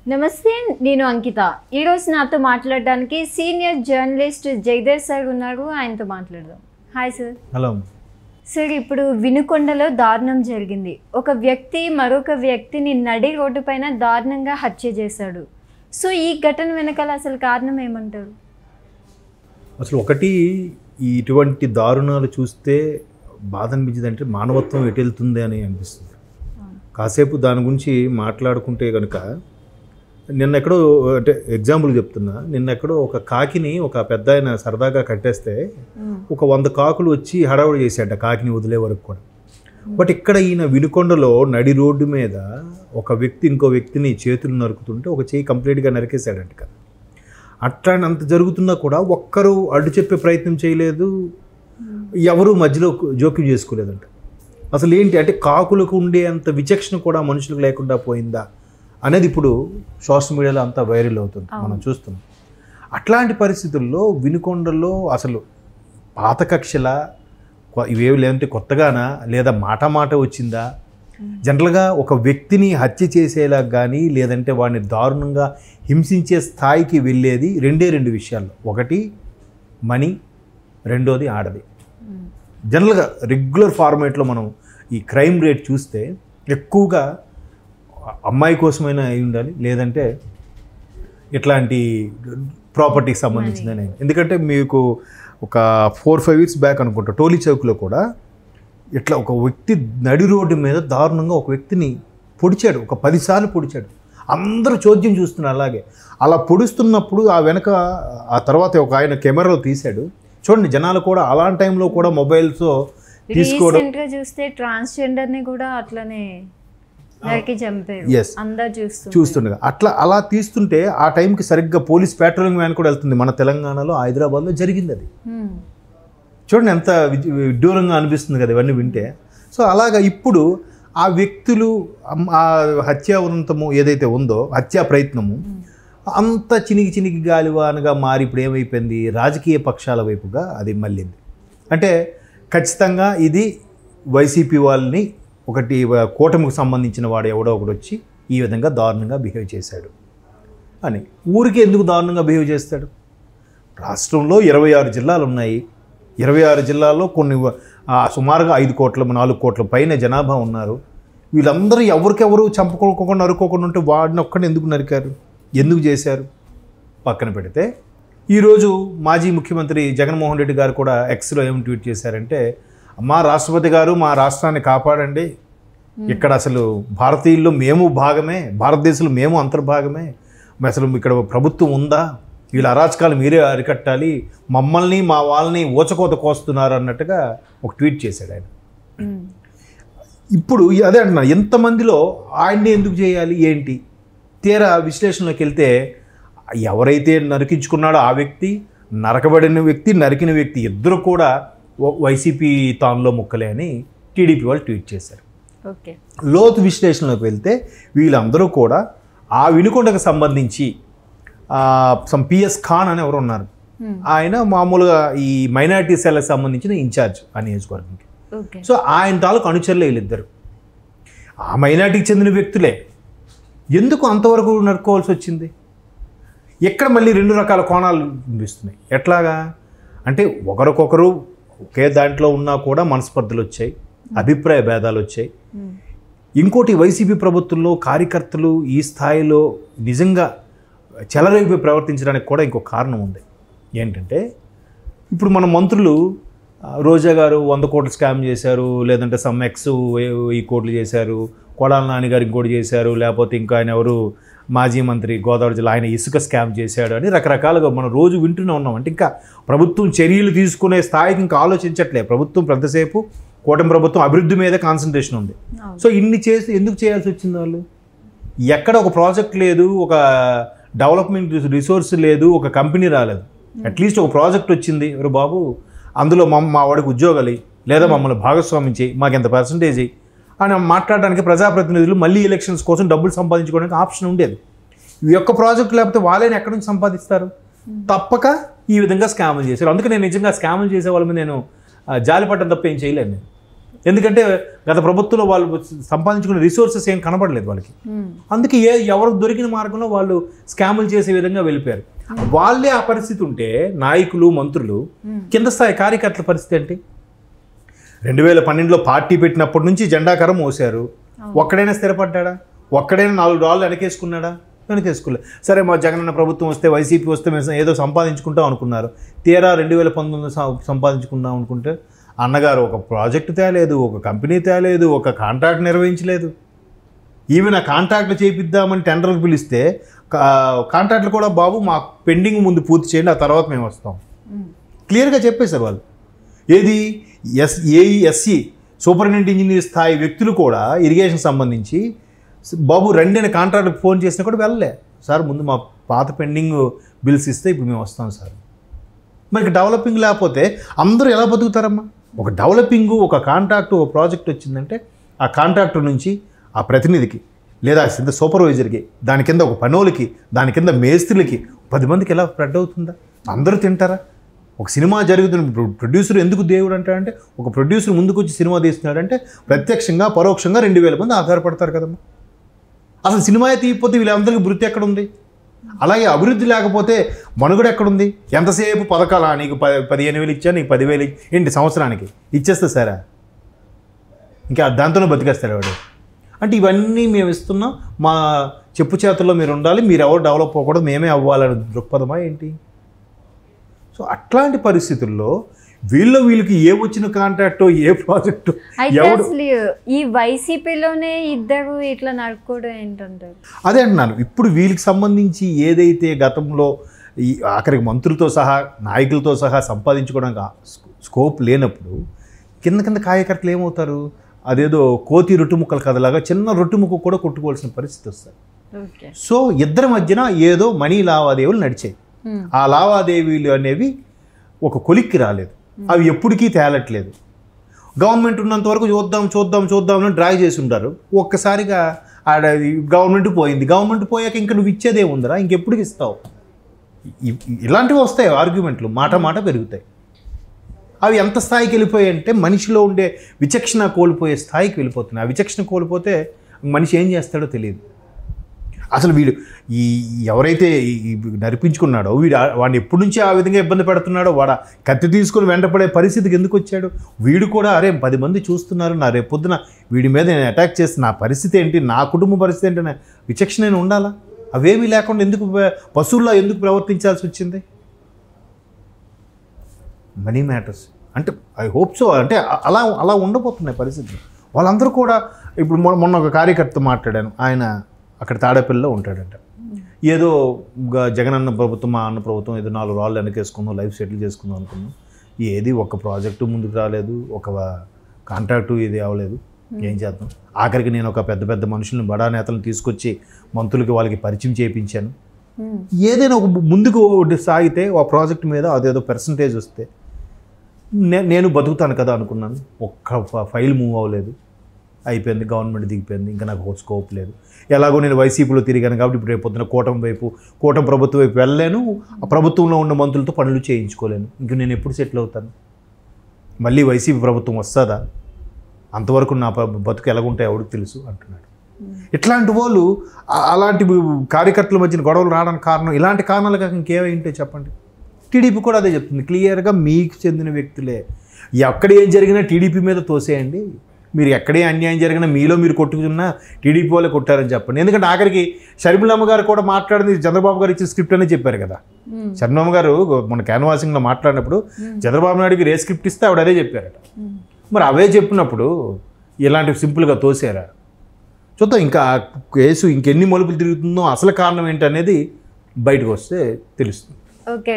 నమస్తే, నేను అంకిత. ఈరోజు నాతో మాట్లాడడానికి సీనియర్ జర్నలిస్ట్ జయదేవ్ సార్ ఉన్నారు. ఆయనతో మాట్లాడదాం. Hi sir. హలో సార్, ఇప్పుడు వినుకొండలో దారుణం జరిగింది. ఒక వ్యక్తి మరొక వ్యక్తిని నడి రోడ్డు పైన దారుణంగా హత్య చేశాడు. సో ఈ ఘటన వెనకాల అసలు కారణం ఏమంటారు? అసలు ఒకటి ఇటువంటి దారుణాలు చూస్తే బాధ అనిపించింది. అంటే మానవత్వం ఎటు వెళ్తుంది అని అనిపిస్తుంది. కాసేపు దాని గురించి మాట్లాడుకుంటే కనుక నిన్నెక్కడో అంటే ఎగ్జాంపుల్ చెప్తున్నా, నిన్నెక్కడో ఒక కాకిని ఒక పెద్ద ఆయన సరదాగా కట్టేస్తే ఒక 100 కాకులు వచ్చి హడావుడి చేశాడు కాకిని వదిలే వరకు కూడా. బట్ ఇక్కడ ఈయన వినుకొండలో నడి రోడ్డు మీద ఒక వ్యక్తి ఇంకో వ్యక్తిని చేతులు నరుకుతుంటే ఒక చేయి కంప్లీట్గా నరికేశాడంట కదా. అట్లా అంత జరుగుతున్నా కూడా ఒక్కరు అడ్డు చెప్పే ప్రయత్నం చేయలేదు, ఎవరు మధ్యలో జోక్యం చేసుకోలేదంట. అసలు ఏంటి అంటే కాకులకు ఉండే అంత విచక్షణ కూడా మనుషులకు లేకుండా పోయిందా అనేది ఇప్పుడు సోషల్ మీడియాలో అంతా వైరల్ అవుతుంది, మనం చూస్తున్నాం. అట్లాంటి పరిస్థితుల్లో వినుకొండలో అసలు పాత కక్షల ఇవేవి లేదంటే కొత్తగానా లేదా మాట వచ్చిందా? జనరల్గా ఒక వ్యక్తిని హత్య చేసేలా కానీ లేదంటే వాడిని దారుణంగా హింసించే స్థాయికి వెళ్ళేది రెండు విషయాల్లో. ఒకటి మనీ, రెండోది ఆడది. జనరల్గా రెగ్యులర్ ఫార్మేట్లో మనం ఈ క్రైమ్ రేట్ చూస్తే ఎక్కువగా అమ్మాయి కోసమైనా అయి ఉండాలి, లేదంటే ఇట్లాంటి ప్రాపర్టీకి సంబంధించిందని. ఎందుకంటే మీకు ఒక 4-5 years బ్యాక్ అనుకుంటా టోలీ చౌక్లో కూడా ఇట్లా ఒక వ్యక్తి నడి రోడ్డు మీద దారుణంగా ఒక వ్యక్తిని పొడిచాడు, ఒక 10 సార్లు పొడిచాడు. అందరూ చోద్యం చూస్తున్నారు. అలాగే అలా పొడుస్తున్నప్పుడు ఆ వెనక ఆ తర్వాత ఒక ఆయన కెమెరాలో తీశాడు. చూడండి, జనాలు కూడా అలాంటి టైంలో కూడా మొబైల్స్ తీసుకోవడం. చూస్తే ట్రాన్స్జెండర్ని కూడా అట్లనే చూస్తుండగా అలా తీస్తుంటే ఆ టైంకి సరిగ్గా పోలీస్ పెట్రోలింగ్ వ్యాన్ కూడా వెళ్తుంది. మన తెలంగాణలో హైదరాబాద్లో జరిగింది అది. చూడండి ఎంత విడ్డూరంగా అనిపిస్తుంది కదా ఇవన్నీ వింటే. సో అలాగా ఇప్పుడు ఆ వ్యక్తులు ఆ హత్యావృంతము ఏదైతే ఉందో, హత్యా ప్రయత్నము అంత చినికి గాలివానగా మారి ఇప్పుడు ఏమైపోయింది, రాజకీయ పక్షాల వైపుగా అది మళ్ళింది. అంటే ఖచ్చితంగా ఇది వైసీపీ వాళ్ళని ఒకటి కూటమికి సంబంధించిన వాడు ఎవడో ఒకడు వచ్చి ఈ విధంగా దారుణంగా బిహేవ్ చేశాడు అని. ఊరికి ఎందుకు దారుణంగా బిహేవ్ చేస్తాడు? రాష్ట్రంలో 26 జిల్లాలు ఉన్నాయి. 26 జిల్లాల్లో కొన్ని సుమారుగా 5 కోట్ల 4 కోట్ల పైన జనాభా ఉన్నారు. వీళ్ళందరూ ఎవరికెవరు చంపుకోకుండా నరుకోకుండా ఉంటే వాడిని ఒక్కడిని ఎందుకు నరికారు, ఎందుకు చేశారు పక్కన పెడితే, ఈరోజు మాజీ ముఖ్యమంత్రి జగన్మోహన్ రెడ్డి గారు కూడా ఎక్స్లో ఏమి ట్వీట్ చేశారంటే, మా రాష్ట్రపతి గారు మా రాష్ట్రాన్ని కాపాడండి, ఇక్కడ అసలు భారతీయుల్లో మేము భాగమే, భారతదేశంలో మేము అంతర్భాగమే, అసలు ఇక్కడ ప్రభుత్వం ఉందా, వీళ్ళ అరాచకాలు మీరే అరికట్టాలి, మమ్మల్ని మా వాళ్ళని ఊచకోత కోస్తున్నారు అన్నట్టుగా ఒక ట్వీట్ చేశాడు ఆయన. ఇప్పుడు అదే అంటున్నా, ఎంతమందిలో ఆయన్ని ఎందుకు చేయాలి ఏంటి? తీరా విశ్లేషణలోకి వెళ్తే ఎవరైతే నరికించుకున్నాడో ఆ వ్యక్తి, నరకబడిన వ్యక్తి, నరికిన వ్యక్తి ఇద్దరు కూడా వైసీపీ తానులో ముక్కలే అని టీడీపీ వాళ్ళు ట్వీట్ చేశారు. లోతు విశ్లేషణలోకి వెళ్తే వీళ్ళందరూ కూడా ఆ వినుకొండకు సంబంధించి సమ్ పిఎస్ ఖాన్ అని ఎవరు ఉన్నారు, ఆయన మామూలుగా ఈ మైనారిటీ సెల్కి సంబంధించిన ఇన్ఛార్జ్ ఆ నియోజకవర్గంకి. సో ఆయన తాలూకు అనుచరులే వీళ్ళిద్దరు. ఆ మైనారిటీకి చెందిన వ్యక్తులే. ఎందుకు అంతవరకు నరుకోవాల్సి వచ్చింది? ఎక్కడ మళ్ళీ 2 రకాల కోణాలు కనిపిస్తున్నాయి. ఎట్లాగా అంటే ఒకరికొకరు ఒకే దాంట్లో ఉన్నా కూడా మనస్పర్ధలు వచ్చాయి, అభిప్రాయ భేదాలు వచ్చాయి. ఇంకోటి వైసీపీ ప్రభుత్వంలో కార్యకర్తలు ఈ స్థాయిలో నిజంగా చెలరేగిపోయి ప్రవర్తించడానికి కూడా ఇంకో కారణం ఉంది. ఏంటంటే ఇప్పుడు మన మంత్రులు రోజా గారు 100 కోట్లు స్కామ్ చేశారు, లేదంటే సమ్ ఎక్స్ 1000 కోట్లు చేశారు, కొడాల నాని గారు ఇంకోటి చేశారు, లేకపోతే ఇంకా ఆయన ఎవరు మాజీ మంత్రి గోదావరి జిల్లా ఆయన ఇసుక స్కామ్ చేశాడు అని రకరకాలుగా మనం రోజు వింటూనే ఉన్నాం. అంటే ఇంకా ప్రభుత్వం చర్యలు తీసుకునే స్థాయికి ఇంకా ఆలోచించట్లే. ప్రభుత్వం పెద్దసేపు కూటమి ప్రభుత్వం అభివృద్ధి మీద కాన్సన్ట్రేషన్ ఉంది. సో ఇన్ని చేసి ఎందుకు చేయాల్సి వచ్చింది? వాళ్ళు ఎక్కడ ఒక ప్రాజెక్ట్ లేదు, ఒక డెవలప్మెంట్ రిసోర్స్ లేదు, ఒక కంపెనీ రాలేదు. అట్లీస్ట్ ఒక ప్రాజెక్ట్ వచ్చింది, ఎవరు బాబు అందులో మా వాడికి ఉద్యోగాలు లేదా మమ్మల్ని భాగస్వామ్యం చేయి, మాకు ఎంత పర్సంటేజ్ అని మాట్లాడడానికి ప్రజాప్రతినిధులు మళ్ళీ ఎలక్షన్స్ కోసం డబ్బులు సంపాదించుకోవడానికి ఆప్షన్ ఉండేది. ఈ యొక్క ప్రాజెక్టు లేకపోతే వాళ్ళని ఎక్కడి నుంచి సంపాదిస్తారు? తప్పక ఈ విధంగా స్కాములు చేశారు. అందుకే నేను నిజంగా స్కాములు చేసే వాళ్ళ మీద నేను జాలిపడ్డం తప్ప ఏం చేయలేను. నేను ఎందుకంటే గత ప్రభుత్వంలో వాళ్ళు సంపాదించుకునే రిసోర్సెస్ ఏం కనబడలేదు వాళ్ళకి. అందుకే ఎవరికి దొరికిన మార్గంలో వాళ్ళు స్కాములు చేసే విధంగా వెళ్ళిపోయారు. వాళ్ళే ఆ పరిస్థితి ఉంటే నాయకులు మంత్రులు కింద స్థాయి కార్యకర్తల పరిస్థితి ఏంటి? 2012లో పార్టీ పెట్టినప్పటి నుంచి జెండాకరం మోసారు. ఒక్కడైనా స్థిరపడ్డా? ఒక్కడైనా $4 వెనకేసుకున్నాడా? వెనకేసుకోలేదు. సరే మా జగనన్న ప్రభుత్వం వస్తే వైసీపీ వస్తే మేము ఏదో సంపాదించుకుంటాం అనుకున్నారు. తీరా 2019 సంపాదించుకుందాం అనుకుంటే అన్నగారు ఒక ప్రాజెక్టు తేలేదు, ఒక కంపెనీ తేలేదు, ఒక కాంట్రాక్ట్ నిర్వహించలేదు. ఈవెన్ ఆ కాంట్రాక్ట్లు చేపిద్దామని టెండర్లు పిలిస్తే కాంట్రాక్ట్లు కూడా బాబు మా పెండింగ్ ముందు పూర్తి చేయండి, ఆ తర్వాత మేము వస్తాం క్లియర్గా చెప్పేశారు వాళ్ళు. ఏది ఏఈఎస్సి సూపరింటెండెంట్ ఇంజనీర్ స్థాయి వ్యక్తులు కూడా ఇరిగేషన్ సంబంధించి బాబు రండి అని కాంట్రాక్ట్కి ఫోన్ చేసినా కూడా వెళ్ళలే. సార్ ముందు మా పాత పెండింగ్ బిల్స్ ఇస్తే ఇప్పుడు మేము వస్తాం సార్. మరి డెవలపింగ్ లేకపోతే అందరూ ఎలా బతుకుతారమ్మా? ఒక డెవలపింగు, ఒక కాంట్రాక్టు, ఒక ప్రాజెక్ట్ వచ్చిందంటే ఆ కాంట్రాక్టర్ నుంచి ఆ ప్రతినిధికి లేదా కింద సూపర్వైజర్కి, దాని కింద ఒక పనోళ్ళకి, దాని కింద మేస్త్రులకి 10 మందికి ఎలా స్ప్రెడ్ అవుతుందా? అందరూ తింటారా? ఒక సినిమా జరుగుతున్న ప్రొడ్యూసర్ ఎందుకు దేవుడు అంటాడంటే ఒక ప్రొడ్యూసర్ ముందుకు వచ్చి సినిమా తీస్తున్నాడంటే ప్రత్యక్షంగా పరోక్షంగా 2000 మంది ఆధారపడతారు కదమ్మా. అసలు సినిమా తీయకపోతే వీళ్ళందరికీ వృత్తి ఎక్కడుంది? అలాగే అభివృద్ధి లేకపోతే మనుగడ ఎక్కడుంది? ఎంతసేపు పథకాలా, నీకు 15,000 ఇచ్చా, నీకు 10,000 ఏంటి సంవత్సరానికి ఇచ్చేస్తే సరే ఇంకా దాంతోనే బతికేస్తాడు వాడు. అంటే ఇవన్నీ మేము ఇస్తున్నాం, మా చెప్పు చేతుల్లో మీరు ఉండాలి, మీరు ఎవరు డెవలప్ అవ్వకూడదు, మేమే అవ్వాలని దృక్పథమా ఏంటి? సో అట్లాంటి పరిస్థితుల్లో వీళ్ళకి ఏ వచ్చిన కాంట్రాక్టో ఏ ప్రాజెక్టు ఎవడు ఈ వైసీపీలోనే ఇద్దరు ఇట్లా నడుపుకోవడం ఏంటంటారు? అదే అంటున్నాను. ఇప్పుడు వీళ్ళకి సంబంధించి ఏదైతే గతంలో ఈ ఆఖరికి మంత్రులతో సహా నాయకులతో సహా సంపాదించుకోవడానికి స్కోప్ లేనప్పుడు కింద కార్యకర్తలు ఏమవుతారు? అదేదో కోతి రొట్టుముక్కల కథలాగా చిన్న రొట్టుముక్క కూడా కొట్టుకోవాల్సిన పరిస్థితి వస్తుంది. సో ఇద్దరి మధ్యన ఏదో మనీ లావాదేవీలు నడిచాయి. ఆ లావాదేవీలు అనేవి ఒక కొలిక్కి రాలేదు, అవి ఎప్పటికీ తేలట్లేదు. గవర్నమెంట్ ఉన్నంత వరకు చూద్దాం అని డ్రాగ్ చేసి ఉంటారు. ఒక్కసారిగా ఆడ గవర్నమెంట్ పోయింది, గవర్నమెంట్ పోయాక ఇంకా నువ్వు ఇచ్చేదే ఉందరా, ఇంకెప్పటికి ఇస్తావు? ఇలాంటివి వస్తాయి ఆర్గ్యుమెంట్లు, మాట పెరుగుతాయి. అవి ఎంత స్థాయికి వెళ్ళిపోయాయి అంటే మనిషిలో ఉండే విచక్షణ కోల్పోయే స్థాయికి వెళ్ళిపోతున్నాయి. ఆ విచక్షణ కోల్పోతే మనిషి ఏం చేస్తాడో తెలియదు. అసలు వీడు ఎవరైతే నడిపించుకున్నాడో వాడిని ఎప్పటి నుంచి ఆ విధంగా ఇబ్బంది పెడుతున్నాడో, వాడు కత్తి తీసుకొని వెంటపడే పరిస్థితికి ఎందుకు వచ్చాడు? వీడు కూడా అరే 10 మంది చూస్తున్నారు, నా రేపు పొద్దున వీడి మీద నేను అటాక్ చేస్తే నా పరిస్థితి ఏంటి, నా కుటుంబ పరిస్థితి ఏంటి, విచక్షణ నేను ఉండాలా? అవేమీ లేకుండా ఎందుకు పశువుల్లో ఎందుకు ప్రవర్తించాల్సి వచ్చింది? మనీ మ్యాటర్స్ అంటే ఐ హోప్ సో. అంటే అలా ఉండబోతున్నాయి పరిస్థితులు. వాళ్ళందరూ కూడా ఇప్పుడు మొన్న ఒక కార్యకర్త మాట్లాడాను, ఆయన అక్కడ తాడేపల్లిలో ఉంటాడంట. ఏదో జగనన్న ప్రభుత్వం, మా అన్న ప్రభుత్వం ఏదో 4 రాళ్ళు వెనకేసుకుందాం, లైఫ్ సెటిల్ చేసుకుందాం అనుకున్నాం. ఏది ఒక ప్రాజెక్టు ముందుకు రాలేదు, ఒక కాంట్రాక్టు ఇది అవ్వలేదు. ఏం చేద్దాం? ఆఖరికి నేను ఒక పెద్ద మనుషులను, బడా నేతలను తీసుకొచ్చి మంత్రులకి వాళ్ళకి పరిచయం చేయించాను. ఏదైనా ఒక ముందుకు సాగితే ఆ ప్రాజెక్ట్ మీద అదేదో పర్సంటేజ్ వస్తే నేను బతుకుతాను కదా అనుకున్నాను. ఒక్క ఫైల్ మూవ్ అవ్వలేదు, అయిపోయింది, గవర్నమెంట్ దిగిపోయింది, ఇంకా నాకు స్కోప్ లేదు. ఎలాగో నేను వైసీపీలో తిరిగాను కాబట్టి ఇప్పుడు రేపు పొద్దున కూటమి ప్రభుత్వం వైపు వెళ్ళలేను, ఆ ప్రభుత్వంలో ఉన్న మంత్రులతో పనులు చేయించుకోలేను. ఇంక నేను ఎప్పుడు సెటిల్ అవుతాను? మళ్ళీ వైసీపీ ప్రభుత్వం వస్తుందా? అంతవరకు నా బతుకు ఎలాగుంటాయి ఎవరికి తెలుసు అంటున్నాడు. ఇట్లాంటి వాళ్ళు అలాంటి కార్యకర్తల మధ్యన గొడవలు రావడానికి కారణం ఇలాంటి కారణాలు కాక ఇంకేమైంటే చెప్పండి. టీడీపీ కూడా అదే చెప్తుంది క్లియర్గా, మీకు చెందిన వ్యక్తులే. ఎక్కడ ఏం జరిగినా టీడీపీ మీద తోసేయండి, మీరు ఎక్కడే అన్యాయం జరిగినా మీలో మీరు కొట్టుకున్నా టీడీపీ వాళ్ళే కొట్టారని చెప్పండి. ఎందుకంటే ఆఖరికి షర్మిలమ్మ గారు కూడా మాట్లాడింది చంద్రబాబు గారు ఇచ్చిన స్క్రిప్ట్ అనే చెప్పారు కదా. షర్మిలమ్మ గారు మన క్యాన్వాసింగ్లో మాట్లాడినప్పుడు చంద్రబాబు నాయుడుకి రే స్క్రిప్ట్ ఇస్తే ఆవిడ అదే చెప్పారట. మరి అవే చెప్పినప్పుడు ఇలాంటివి సింపుల్గా తోసారా? చూద్దాం ఇంకా కేసు ఇంకెన్ని మలుపులు తిరుగుతుందో, అసలు కారణం ఏంటనేది బయటకు వస్తే తెలుస్తుంది. ఓకే.